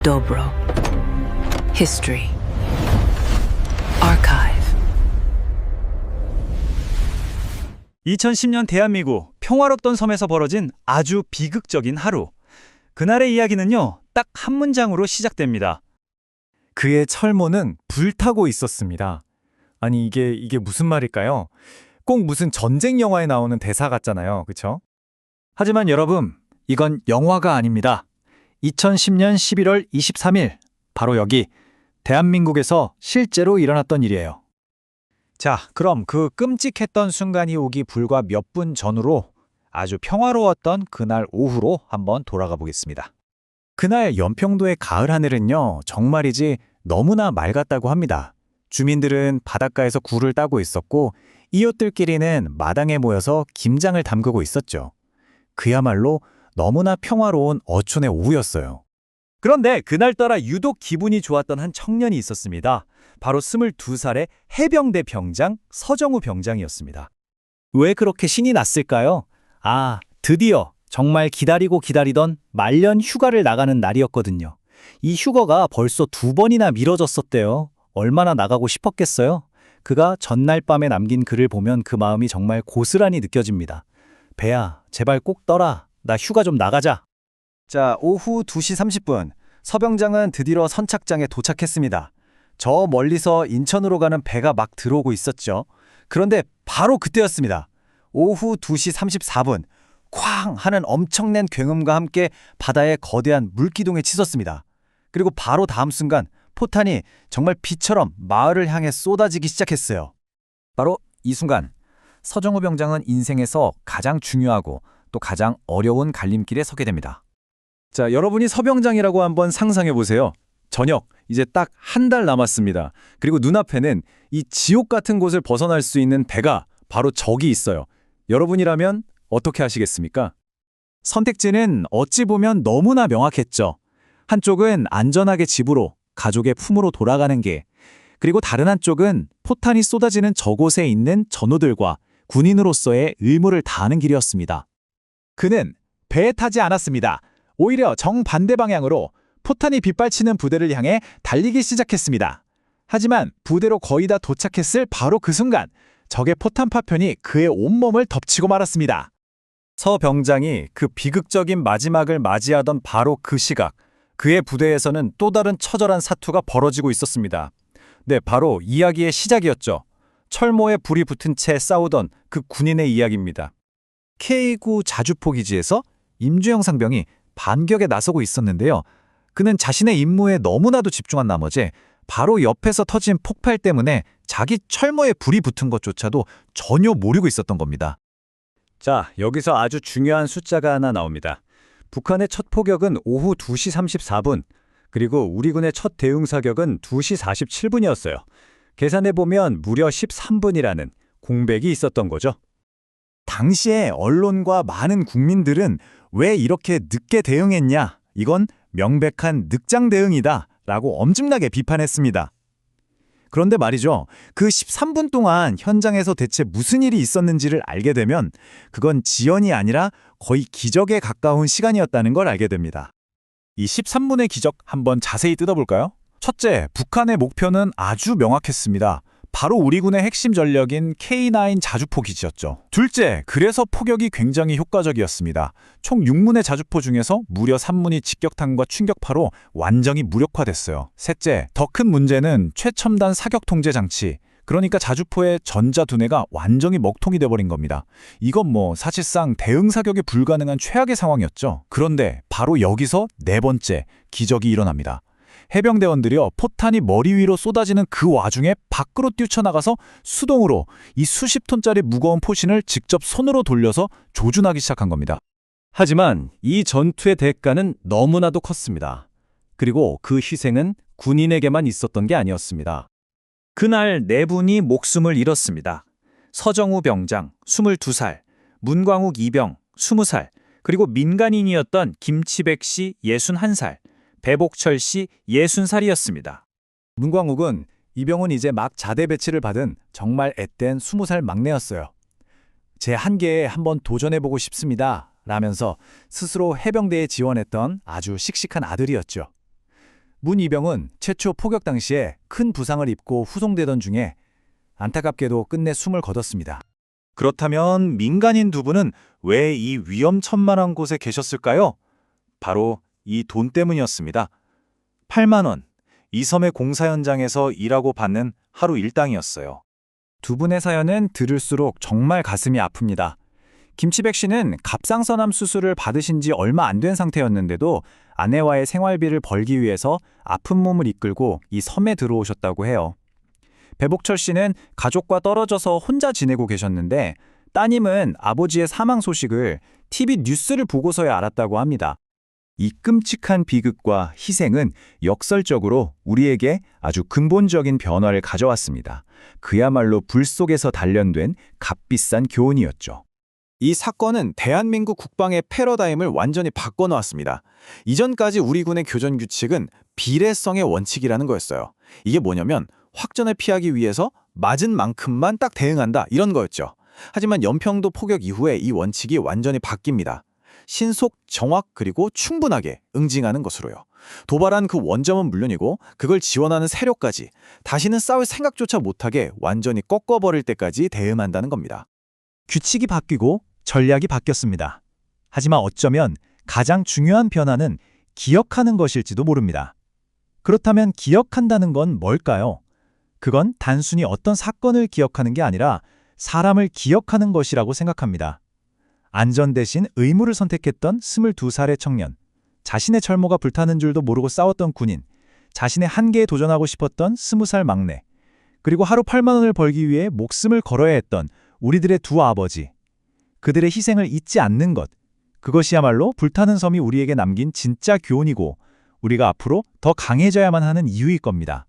Dobro. History. Archive. 2010년 대한민국 평화롭던 섬에서 벌어진 아주 비극적인 하루. 그날의 이야기는요, 딱 한 문장으로 시작됩니다. 그의 철모는 불타고 있었습니다. 아니 이게 무슨 말일까요? 꼭 무슨 전쟁 영화에 나오는 대사 같잖아요. 그쵸? 하지만 여러분, 이건 영화가 아닙니다. 2010년 11월 23일, 바로 여기 대한민국에서 실제로 일어났던 일이에요. 자, 그럼 그 끔찍했던 순간이 오기 불과 몇 분 전으로 아주 평화로웠던 그날 오후로 한번 돌아가 보겠습니다. 그날 연평도의 가을 하늘은요, 정말이지 너무나 맑았다고 합니다. 주민들은 바닷가에서 굴을 따고 있었고 이웃들끼리는 마당에 모여서 김장을 담그고 있었죠. 그야말로 너무나 평화로운 어촌의 오후였어요. 그런데 그날따라 유독 기분이 좋았던 한 청년이 있었습니다. 바로 22살의 해병대 병장 서정우 병장이었습니다. 왜 그렇게 신이 났을까요? 드디어 정말 기다리던 말년 휴가를 나가는 날이었거든요. 이 휴가가 벌써 2번이나 미뤄졌었대요. 얼마나 나가고 싶었겠어요? 그가 전날 밤에 남긴 글을 보면 그 마음이 정말 고스란히 느껴집니다. 배야, 제발 꼭 떠라. 나 휴가 좀 나가자. 자, 오후 2시 30분, 서병장은 드디어 선착장에 도착했습니다. 저 멀리서 인천으로 가는 배가 막 들어오고 있었죠. 그런데 바로 그때였습니다. 오후 2시 34분, 쾅 하는 엄청난 굉음과 함께 바다에 거대한 물기둥이 치솟습니다. 그리고 바로 다음 순간 포탄이 정말 비처럼 마을을 향해 쏟아지기 시작했어요. 바로 이 순간, 서정우 병장은 인생에서 가장 중요하고 또 가장 어려운 갈림길에 서게 됩니다. 자, 여러분이 서병장이라고 한번 상상해 보세요. 저녁, 이제 딱 한 달 남았습니다. 그리고 눈앞에는 이 지옥 같은 곳을 벗어날 수 있는 배가 바로 저기 있어요. 여러분이라면 어떻게 하시겠습니까? 선택지는 어찌 보면 너무나 명확했죠. 한쪽은 안전하게 집으로, 가족의 품으로 돌아가는 길, 그리고 다른 한쪽은 포탄이 쏟아지는 저곳에 있는 전우들과 군인으로서의 의무를 다하는 길이었습니다. 그는 배에 타지 않았습니다. 오히려 정반대 방향으로 포탄이 빗발치는 부대를 향해 달리기 시작했습니다. 하지만 부대로 거의 다 도착했을 바로 그 순간 적의 포탄 파편이 그의 온몸을 덮치고 말았습니다. 서 병장이 그 비극적인 마지막을 맞이하던 바로 그 시각, 그의 부대에서는 또 다른 처절한 사투가 벌어지고 있었습니다. 네, 바로 이야기의 시작이었죠. 철모에 불이 붙은 채 싸우던 그 군인의 이야기입니다. K9 자주포 기지에서 임주영 상병이 반격에 나서고 있었는데요. 그는 자신의 임무에 너무나도 집중한 나머지 바로 옆에서 터진 폭발 때문에 자기 철모에 불이 붙은 것조차도 전혀 모르고 있었던 겁니다. 자, 여기서 아주 중요한 숫자가 하나 나옵니다. 북한의 첫 포격은 오후 2시 34분, 그리고 우리 군의 첫 대응 사격은 2시 47분이었어요. 계산해보면 무려 13분이라는 공백이 있었던 거죠. 당시에 언론과 많은 국민들은 왜 이렇게 늦게 대응했냐? 이건 명백한 늑장 대응이다 라고 엄청나게 비판했습니다. 그런데 말이죠. 그 13분 동안 현장에서 대체 무슨 일이 있었는지를 알게 되면 그건 지연이 아니라 거의 기적에 가까운 시간이었다는 걸 알게 됩니다. 이 13분의 기적 한번 자세히 뜯어볼까요? 첫째, 북한의 목표는 아주 명확했습니다. 바로 우리 군의 핵심 전력인 K9 자주포 기지였죠. 둘째, 그래서 포격이 굉장히 효과적이었습니다. 총 6문의 자주포 중에서 무려 3문이 직격탄과 충격파로 완전히 무력화됐어요. 셋째, 더 큰 문제는 최첨단 사격 통제 장치, 그러니까 자주포의 전자두뇌가 완전히 먹통이 돼버린 겁니다. 이건 사실상 대응 사격이 불가능한 최악의 상황이었죠. 그런데 바로 여기서 네 번째 기적이 일어납니다. 해병대원들이요, 포탄이 머리 위로 쏟아지는 그 와중에 밖으로 뛰쳐나가서 수동으로 이 수십 톤짜리 무거운 포신을 직접 손으로 돌려서 조준하기 시작한 겁니다. 하지만 이 전투의 대가는 너무나도 컸습니다. 그리고 그 희생은 군인에게만 있었던 게 아니었습니다. 그날 네 분이 목숨을 잃었습니다. 서정우 병장 22살, 문광욱 이병 20살, 그리고 민간인이었던 김치백 씨 61살, 배복철 씨 60살이었습니다. 문광욱은 이병은 이제 막 자대 배치를 받은 정말 앳된 20살 막내였어요. 제 한계에 한번 도전해보고 싶습니다 라면서 스스로 해병대에 지원했던 아주 씩씩한 아들이었죠. 문 이병은 최초 포격 당시에 큰 부상을 입고 후송되던 중에 안타깝게도 끝내 숨을 거뒀습니다. 그렇다면 민간인 두 분은 왜 이 위험천만한 곳에 계셨을까요? 바로 이 돈 때문이었습니다. 8만 원, 이 섬의 공사 현장에서 일하고 받는 하루 일당이었어요. 두 분의 사연은 들을수록 정말 가슴이 아픕니다. 김치백 씨는 갑상선암 수술을 받으신 지 얼마 안 된 상태였는데도 아내와의 생활비를 벌기 위해서 아픈 몸을 이끌고 이 섬에 들어오셨다고 해요. 배복철 씨는 가족과 떨어져서 혼자 지내고 계셨는데 따님은 아버지의 사망 소식을 TV 뉴스를 보고서야 알았다고 합니다. 이 끔찍한 비극과 희생은 역설적으로 우리에게 아주 근본적인 변화를 가져왔습니다. 그야말로 불 속에서 단련된 값비싼 교훈이었죠. 이 사건은 대한민국 국방의 패러다임을 완전히 바꿔놓았습니다. 이전까지 우리 군의 교전 규칙은 비례성의 원칙이라는 거였어요. 이게 뭐냐면 확전을 피하기 위해서 맞은 만큼만 딱 대응한다 이런 거였죠. 하지만 연평도 포격 이후에 이 원칙이 완전히 바뀝니다. 신속, 정확, 그리고 충분하게 응징하는 것으로요. 도발한 그 원점은 물론이고 그걸 지원하는 세력까지 다시는 싸울 생각조차 못하게 완전히 꺾어버릴 때까지 대응한다는 겁니다. 규칙이 바뀌고 전략이 바뀌었습니다. 하지만 어쩌면 가장 중요한 변화는 기억하는 것일지도 모릅니다. 그렇다면 기억한다는 건 뭘까요? 그건 단순히 어떤 사건을 기억하는 게 아니라 사람을 기억하는 것이라고 생각합니다. 안전 대신 의무를 선택했던 22살의 청년, 자신의 철모가 불타는 줄도 모르고 싸웠던 군인, 자신의 한계에 도전하고 싶었던 20살 막내, 그리고 하루 8만 원을 벌기 위해 목숨을 걸어야 했던 우리들의 두 아버지. 그들의 희생을 잊지 않는 것, 그것이야말로 불타는 섬이 우리에게 남긴 진짜 교훈이고 우리가 앞으로 더 강해져야만 하는 이유일 겁니다.